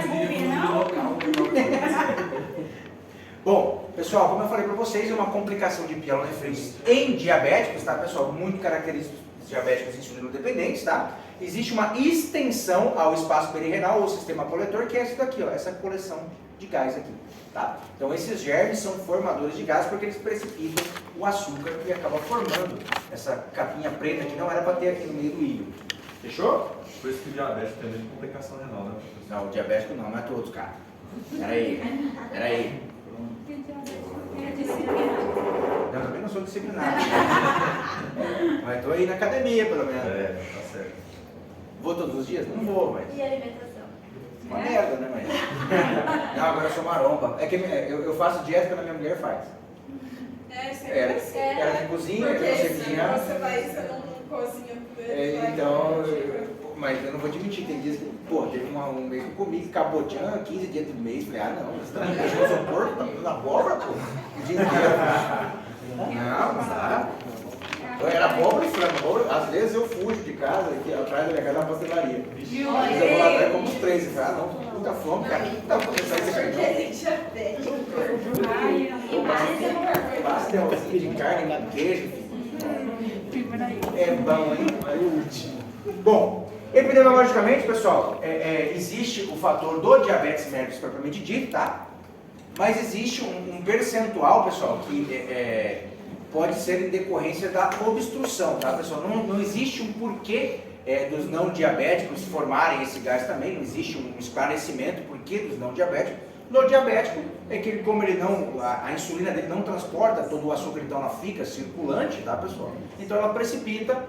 Bom, pessoal, como eu falei para vocês, é uma complicação de pielonefrite em diabéticos, tá, pessoal? Muito característico dos diabéticos insulino-dependentes, tá? Existe uma extensão ao espaço perirenal ou sistema coletor, que é isso daqui, ó, essa coleção de gás aqui, tá? Então, esses germes são formadores de gás porque eles precipitam o açúcar e acabam formando essa capinha preta que não era para ter aqui no meio do hígado. Fechou? Por isso que o diabético tem muita complicação renal, né? Não, o diabético não é todos, cara. Peraí. Eu também não sou disciplinado. Mas tô aí na academia, pelo menos. É, tá certo. Vou todos os dias? Não vou, mas... E alimentação? Uma merda, né, mãe? Não, agora eu sou maromba. É que eu faço dieta que a minha mulher faz. Ela de cozinha, eu não sei cozinhar. Você vai, você não cozinha com ele. Então, mas eu não vou admitir, tem dias que, pô, teve um mês que eu comi cabotiã, 15 dias do mês, falei, ah não, você tá me deixando seu porco, tá me dando abóbora, pô. O dia inteiro. Não dá. Era abóbora e frango, às vezes eu fujo de casa, aqui atrás da minha casa é uma pastelaria. Mas eu vou lá atrás e como os três, e falei, ah não, puta fome, cara, não dá pra começar esse cartão. Pastelzinho de carne com queijo, é bom, hein? Bom, epidemiologicamente, pessoal, existe o fator do diabetes mellitus propriamente dito, tá? Mas existe um percentual, pessoal, que pode ser em decorrência da obstrução, tá, pessoal? Não existe um porquê dos não diabéticos formarem esse gás também, não existe um esclarecimento porquê dos não diabéticos. No diabético, é que como ele não, a insulina dele não transporta todo o açúcar, então ela fica circulante, tá, pessoal? Então ela precipita,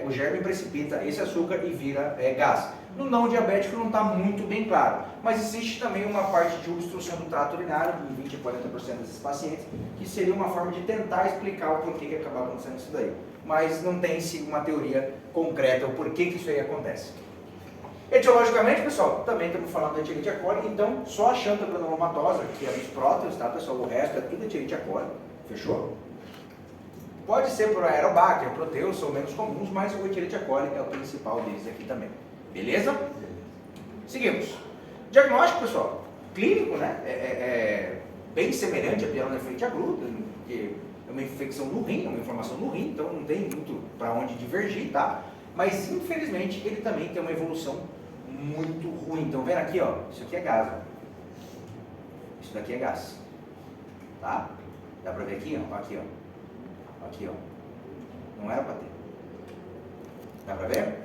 o germe precipita esse açúcar e vira gás. No não diabético não está muito bem claro, mas existe também uma parte de obstrução do trato urinário, em 20 a 40% desses pacientes, que seria uma forma de tentar explicar o porquê que acaba acontecendo isso daí. Mas não tem-se uma teoria concreta o porquê que isso aí acontece. Etiologicamente, pessoal, também estamos falando da Escherichia coli, então só a xantogranulomatosa, que é dos próteos, tá, pessoal? O resto é tudo Escherichia coli, fechou? Pode ser por Aerobacter, Proteus, são menos comuns, mas o Escherichia coli é o principal deles aqui também. Beleza? Seguimos. Diagnóstico, pessoal, clínico, né? Bem semelhante à pielonefrite aguda, que é uma infecção no rim, é uma inflamação no rim, então não tem muito para onde divergir, tá? Mas infelizmente ele também tem uma evolução muito ruim. Então vendo aqui, ó, isso aqui é gás, ó. Isso daqui é gás, tá? Dá pra ver aqui, ó, aqui, ó, aqui, ó. Não era pra ter. Dá pra ver?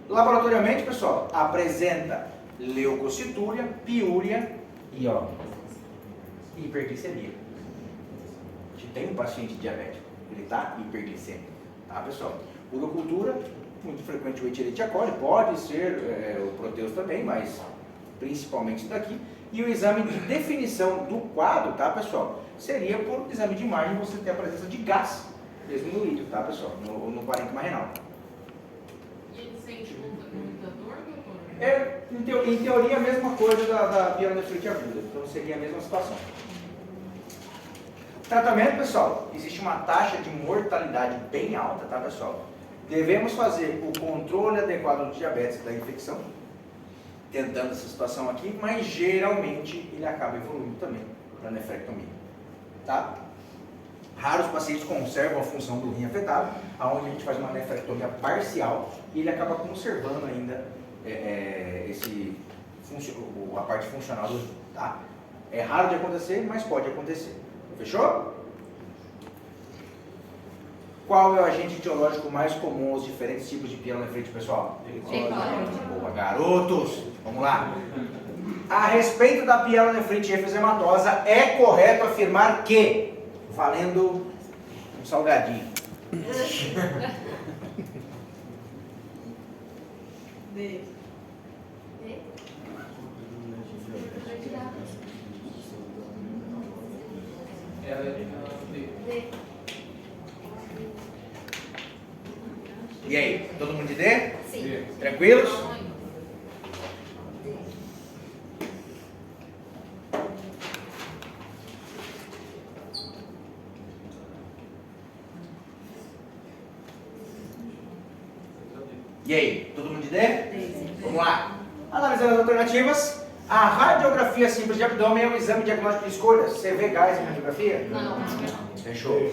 Laboratorialmente, pessoal, apresenta leucocitúria, piúria e, ó, hiperglicemia. A gente tem um paciente diabético, ele tá hiperglicêmico, tá, pessoal? Urocultura, muito frequente o Escherichia coli, pode ser o Proteus também, mas principalmente isso daqui. E o exame de definição do quadro, tá, pessoal? Seria por exame de imagem você ter a presença de gás, mesmo no líquido, tá, pessoal? No parênquima renal. E ele sente muita dor, doutor? Em teoria, a mesma coisa da pielonefrite aguda, então seria a mesma situação. Tratamento, pessoal, existe uma taxa de mortalidade bem alta, tá, pessoal? Devemos fazer o controle adequado do diabetes e da infecção, tentando essa situação aqui, mas geralmente ele acaba evoluindo também para nefrectomia, tá? Raros pacientes conservam a função do rim afetado, aonde a gente faz uma nefrectomia parcial e ele acaba conservando ainda a parte funcional do rim, tá? É raro de acontecer, mas pode acontecer. Fechou? Qual é o agente etiológico mais comum aos diferentes tipos de pielonefrite, pessoal? Boa, garotos! Vamos lá. A respeito da pielonefrite efizematosa, é correto afirmar que, valendo um salgadinho. D. E aí, todo mundo de D? Sim. Tranquilos? E aí, todo mundo de D? Vamos lá. Analisando as alternativas. A radiografia simples de abdômen é um exame diagnóstico de escolha. Você vê gás em radiografia? Não. Fechou.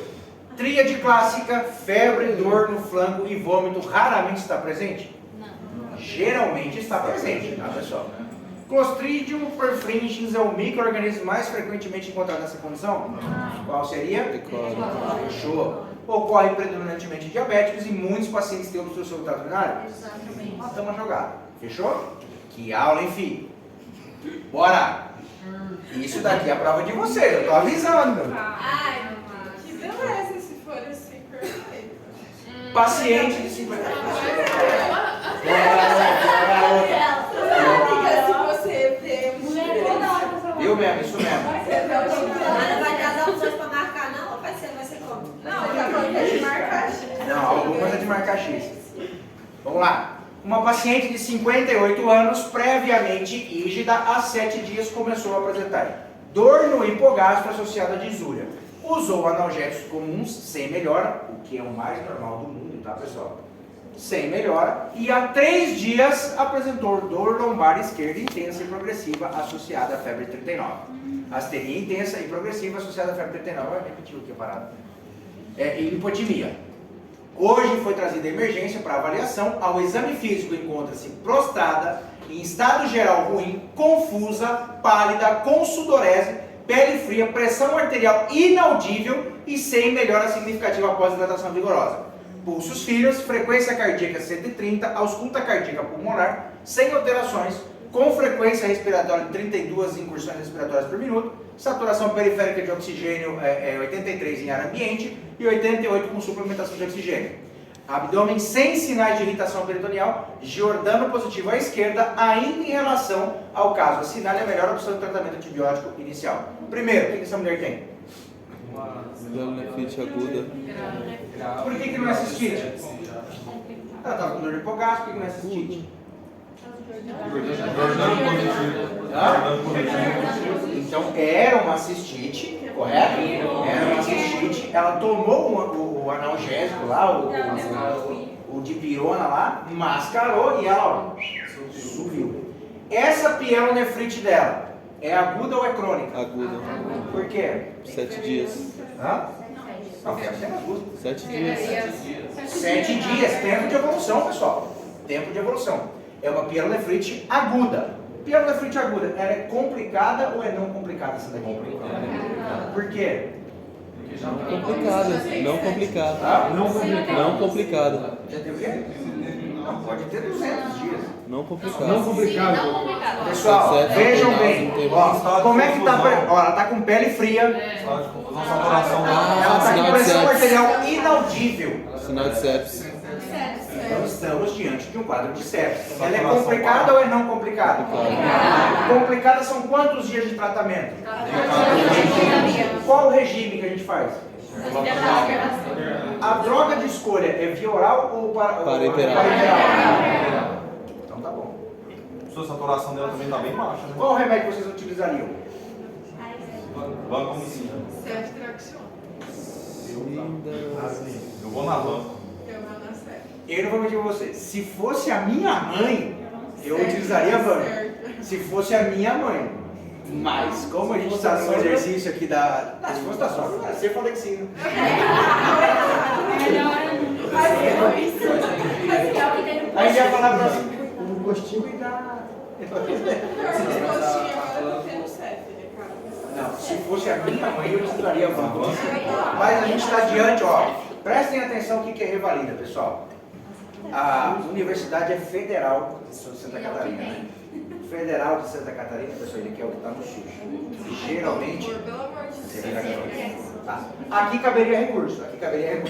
Tríade clássica, febre, dor no flanco e vômito raramente está presente? Não. Geralmente está presente, tá pessoal? Clostridium perfringens é o micro-organismo mais frequentemente encontrado nessa condição? Qual seria? Fechou. Ocorre predominantemente em diabéticos e muitos pacientes têm obstrução do trato urinário? Exatamente. Matamos a jogada. Fechou? Que aula, hein, filho? Bora! Isso daqui é a prova de vocês, eu tô avisando. Ai, que beleza se for assim, perfeito. Paciente de 50 anos. Amiga, se você vê um Eu mesmo, isso mesmo. Não vai dar as opções pra marcar, não? Ou vai ser como? Não, tá falando que é de marcar X. Não, algumas é de marcar X. Vamos lá. Uma paciente de 58 anos, previamente rígida, há 7 dias começou a apresentar dor no hipogastro associada à disúria. Usou analgésicos comuns sem melhora, o que é o mais normal do mundo, tá, pessoal? Sem melhora. E há 3 dias apresentou dor lombar esquerda intensa e progressiva associada à febre 39. Asteria intensa e progressiva associada à febre 39. Vai repetir o que é parado. E hipotimia. Hoje foi trazida a emergência para avaliação. Ao exame físico encontra-se prostrada, em estado geral ruim, confusa, pálida, com sudorese, pele fria, pressão arterial inaudível e sem melhora significativa após hidratação vigorosa. Pulsos finos, frequência cardíaca 130, ausculta cardíaca pulmonar, sem alterações, com frequência respiratória de 32 incursões respiratórias por minuto, saturação periférica de oxigênio 83 em ar ambiente e 88 com suplementação de oxigênio. Abdômen sem sinais de irritação peritoneal, Giordano positivo à esquerda, ainda em relação ao caso. Assinale a melhor opção de tratamento antibiótico inicial. Primeiro, o que essa mulher tem? Nefrite aguda. Por que não é cistite? Ela estava com dor de hipogastro, por que não é cistite? Então era uma cistite, correto? Era uma cistite. Ela tomou o analgésico lá, o dipirona lá, mascarou e ela subiu. Essa pielonefrite dela é aguda ou é crônica? Aguda. Por quê? 7 dias. Hã? Não, quero ser aguda. 7 dias. 7 dias, tempo de evolução, pessoal. Tempo de evolução. É uma pielonefrite aguda. Pielonefrite aguda, ela é complicada ou é não complicada essa daqui? Por quê? Não complicada. Não complicada. Ah? Não complicada. Já tem o quê? Não, pode ter 200 dias. Não complicada. Não complicado. Não complicado. Pessoal, Certo, vejam não, bem. não tem Ó, como é que tá? Ó, ela tá com pele fria. Saturação Ela tá com sinal de pressão sepsis. arterial inaudível. Sinal de sepsis. Então estamos diante de um quadro de sepsis. Ela é complicada ou é não complicada? Complicada são quantos dias de tratamento? Qual o regime que a gente faz? A droga de escolha é via oral ou Parenteral. Então tá bom. Sua saturação dela também está bem baixa, né? Qual remédio vocês utilizariam? Vancomicina. Ceftriaxona. Eu vou na van. Eu vou na série. Eu não vou mentir pra você. Se fosse a minha mãe, eu utilizaria a van. Se fosse a minha mãe. Mas, como a gente está no exercício aqui da. Se fosse da sogra, vai ser Falexina. Aí já falar pra você, o gostinho e dá. Não, se fosse a minha mãe, eu utilizaria a van. Mas a gente está diante, ó. Prestem atenção o que é revalida, pessoal. A Universidade é Federal de Santa Catarina, né? Federal de Santa Catarina, pessoal, ele quer o que está no SUS. Geralmente. Pelo amor de Deus. Tá. Aqui caberia recurso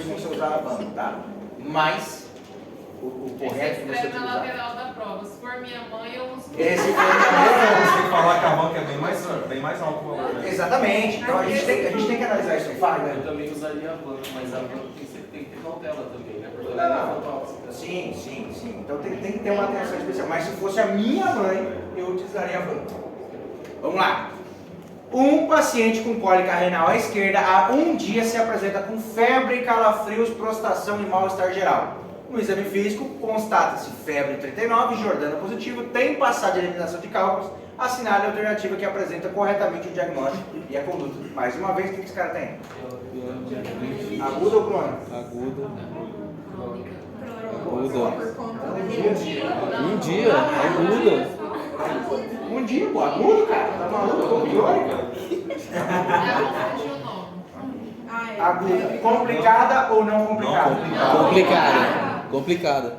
você usar a van, tá? Mas o correto é você Escreve na utilizar. lateral da prova. Se for minha mãe, eu uso. Esse foi Você tem que falar que a van é bem mais alto que o valor, né? exatamente. Então a gente tem que analisar isso aí, fala, Eu né? também usaria a van, mas a van você tem que ter cautela também, né? Porque ela é Sim. Então tem que ter uma atenção especial. Mas se fosse a minha mãe, eu utilizaria a Volta. Vamos lá. Um paciente com cólica renal à esquerda há um dia se apresenta com febre, calafrios, prostração e mal-estar geral. No exame físico, constata-se febre 39, Jordana positivo, tem passado de eliminação de cálculos, assinale a alternativa que apresenta corretamente o diagnóstico e a conduta. Mais uma vez, o que esse cara tem? Aguda ou crônica? Aguda. Por conta Um dia, aguda. Um dia, pô, agudo, cara. Tá maluco? Como crônica? Aguda. Complicada ou não complicada? Complicada.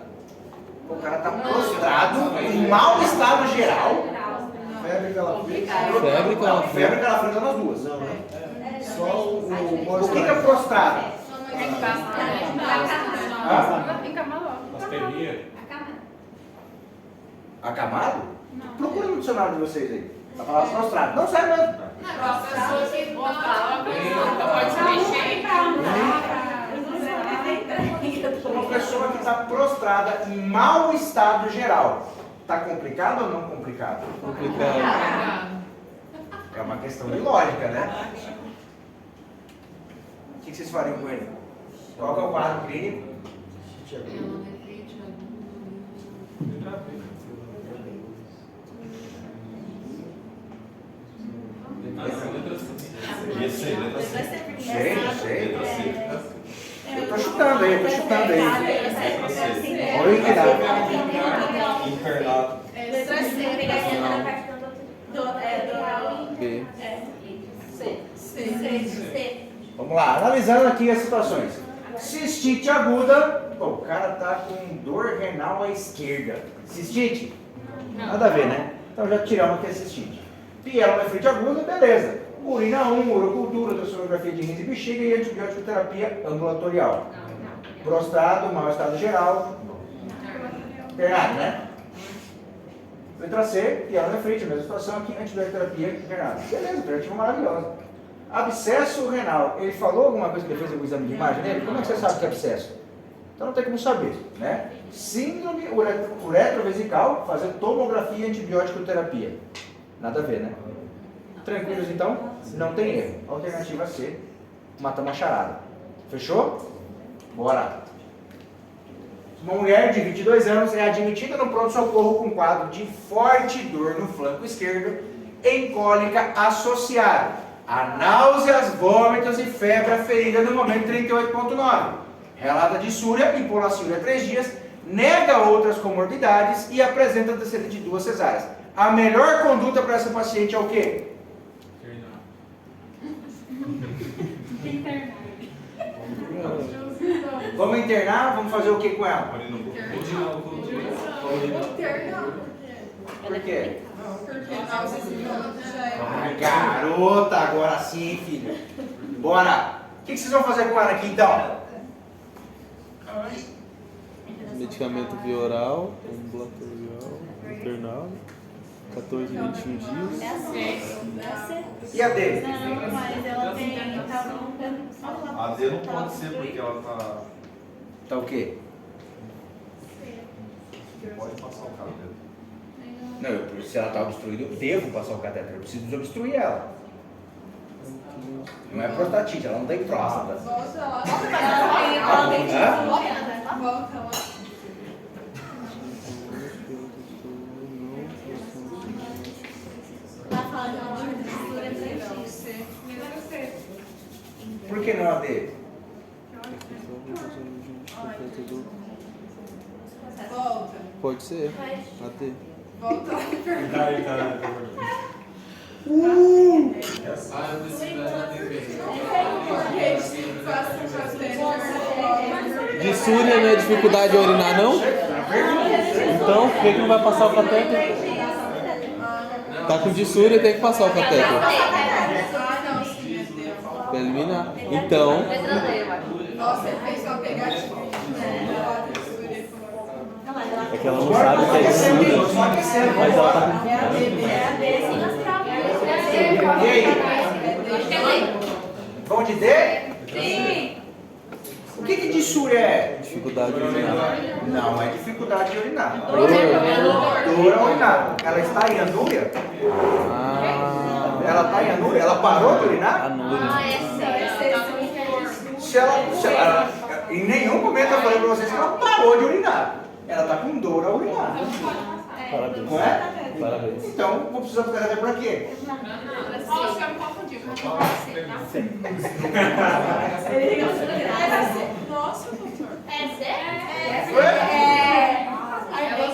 O cara tá prostrado, em mau estado geral. Febre, calafrio. Febre e calafrio tá nas duas. Só o O que é prostrado? Acamado? Procura no dicionário de vocês aí. Tá falando prostrado. Não sai mesmo. A pessoa que pode se mexer. Uma pessoa que está prostrada em mau estado geral. Tá complicado ou não complicado? Complicado. É uma questão de lógica, né? O que vocês fariam com ele? Qual que é o quadro clínico? Sei. Eu tô chutando aí. Olha que dá. Internado. B. Vamos lá, analisando aqui as situações. Cistite aguda, pô, o cara tá com dor renal à esquerda. Cistite? Nada a ver, né? Então já tiramos aqui a cistite. Pielonefrite aguda, beleza. Urina 1, urocultura, ultrassonografia de rins e bexiga e antibiótico terapia ambulatorial. Prostrado, mau estado geral. Internado, né? Letra C, pielonefrite, a mesma situação aqui, antibiótico terapia internado. Beleza, alternativa maravilhosa. Abscesso renal. Ele falou alguma coisa que ele fez o exame de imagem dele? Como é que você sabe que é abscesso? Então não tem como saber, né? Síndrome uretrovesical, fazer tomografia e antibiótico terapia. Nada a ver, né? Tranquilos então? Não tem erro. Alternativa C, matamos a charada. Fechou? Bora! Uma mulher de 22 anos é admitida no pronto-socorro com quadro de forte dor no flanco esquerdo em cólica associada a náuseas, vômitos e febre aferida no momento 38.9. Relata dissúria, hipolaciúria 3 dias, nega outras comorbidades e apresenta antecedente de 2 cesáreas. A melhor conduta para essa paciente é o quê? Vamos internar? Vamos fazer o que com ela? Por quê? Ai, garota, agora sim, filho. Bora! O que vocês vão fazer com ela aqui então? Medicamento via oral, ambulatorial, internado, 14 e 21 dias. E a D? Mas ela tem. A D não pode ser porque ela tá. Tá o quê? Pode passar o cabelo. Não, se ela está obstruída, eu devo passar o catéter. Eu preciso desobstruir ela. Não é prostatite, ela não tem próstata. Volta lá. Ela tem Volta lá. Ela fala de uma dor de costura 3 dias. Por que não a D? Volta. Pode ser. AT. Volta lá. Dissúria não é dificuldade de urinar, não? Então, por que não vai passar o catéter? Tá com dissúria, tem que passar o catéter. Ah, não, sim, meu Deus. Pra eliminar. Então, Nossa, ele fez só pegar É que ela não sabe que é dissúria, mas ela tá com... E aí? Vão de D? Sim. O que de dissúria é? Dificuldade de urinar. Não é dificuldade de urinar. Dor ao urinar. Ela está em anúria? Ela está em anúria? Ela parou de urinar? Anúria. Se ela, em nenhum momento eu falei para vocês que ela parou de urinar. Ela está com dor ao urinar. Parabéns. Não é? Parabéns. Então, vou precisar ficar até por quê? Nossa, eu me confundi. Nossa, doutor. É sério?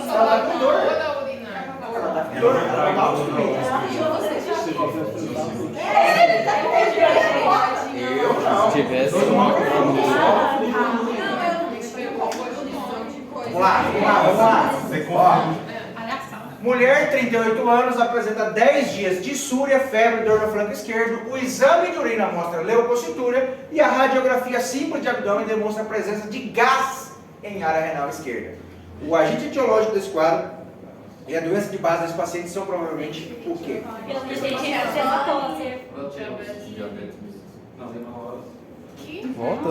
Ela está com dor. Toda urinar. Ela está com dor. Ela está acostumada. Eu não. Se tivesse Vamos lá. Ó. Mulher, 38 anos, apresenta 10 dias de súria, febre, dor no flanco esquerdo. O exame de urina mostra leucocitura e a radiografia simples de abdômen demonstra a presença de gás em área renal esquerda. O agente etiológico desse quadro e a doença de base desse paciente são provavelmente o quê? volta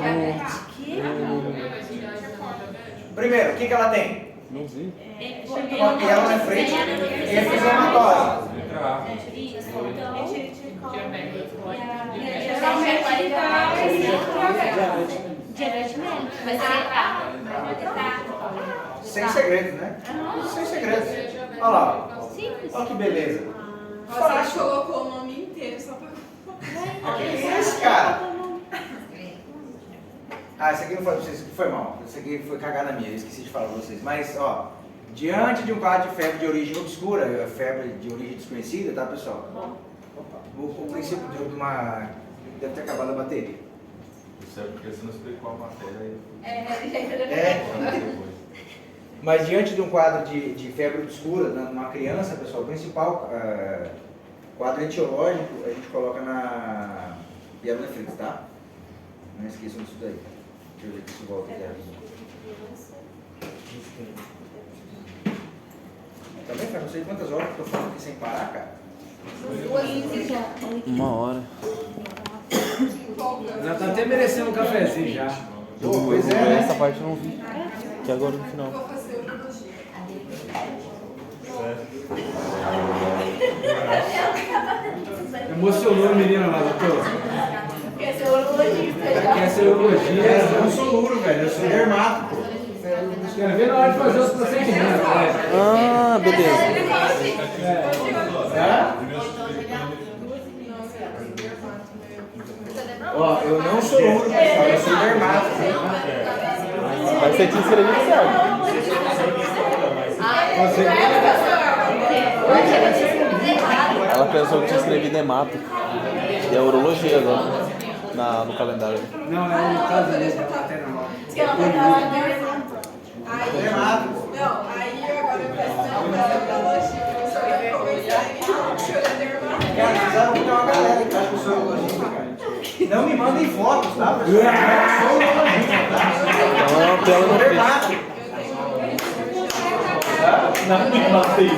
Primeiro, o que ela tem? Não vi. E ela na frente, inflamatória. Diabetes médica. Vai ser Sem segredo, né? Sem segredo. Olha lá. Olha que beleza. Você colocou o nome inteiro só pra... Que isso, cara? Ah, isso aqui não foi pra vocês, isso aqui foi mal. Isso aqui foi cagada minha, eu esqueci de falar pra vocês. Mas, ó, diante de um quadro de febre de origem obscura, febre de origem desconhecida, tá, pessoal? O princípio de uma... Deve ter acabado a bateria. Isso é porque você não explicou a matéria É. Mas diante de um quadro de febre obscura numa criança, pessoal, o principal quadro etiológico a gente coloca na pielonefrite, tá? Não esqueçam disso daí. Deixa eu ver se isso volta aqui. Também faz não sei quantas horas que eu tô falando aqui sem parar, cara. 1 hora. Já tá até merecendo um cafezinho já. Pois é, né? Essa parte eu não vi. Que agora no final. Vou fazer urologia. Emocionou a menina lá, doutor? Quer ser urologista. Quer ser urologia? Eu não sou uro, velho, eu sou dermato, pô. Quero ver na hora de fazer os procedimentos, né? Ah, beleza. Ó, eu não sou uro, pessoal, eu sou dermato. Vai ser te inscrever certo. Ela pensou que tinha escrevido hemato. E é urologia agora. No calendário. Não, é no caso mesmo, tá até normal. Dermato. Não, aí agora eu peço urologia. Eu ia começar a olhar dermatologia. Cara, precisaram ter uma galera que acha que eu sou urologista, cara. Não me mandem fotos, tá, pessoal? Eu sou urologista, tá? Então é uma tela Sou no dermato. Não, me matei.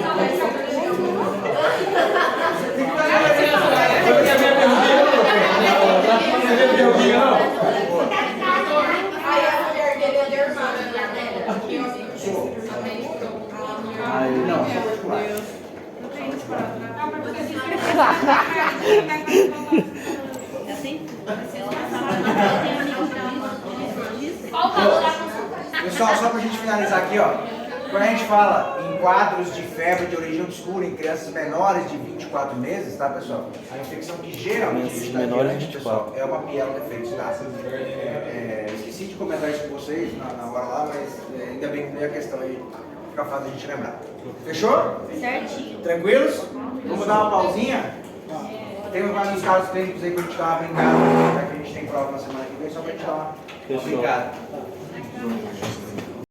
Aí a mulher dele é dermatologia. Ai, não, sou particular. Pessoal, só pra gente finalizar aqui, ó. Quando a gente fala em quadros de febre de origem obscura em crianças menores de 24 meses, tá, pessoal? A infecção que geralmente Crianças está menores de diante, 24. pessoal, é uma pielonefrite, tá? Esqueci de comentar isso com vocês na hora lá, mas ainda bem que veio a questão aí, fica fácil a gente lembrar. Fechou? Certinho. Tranquilos? Vamos dar uma pausinha? Tem vários casos clínicos aí pra gente dar uma brincada, já que a gente tem prova na semana que vem, só pra gente dar uma Fechou. brincada.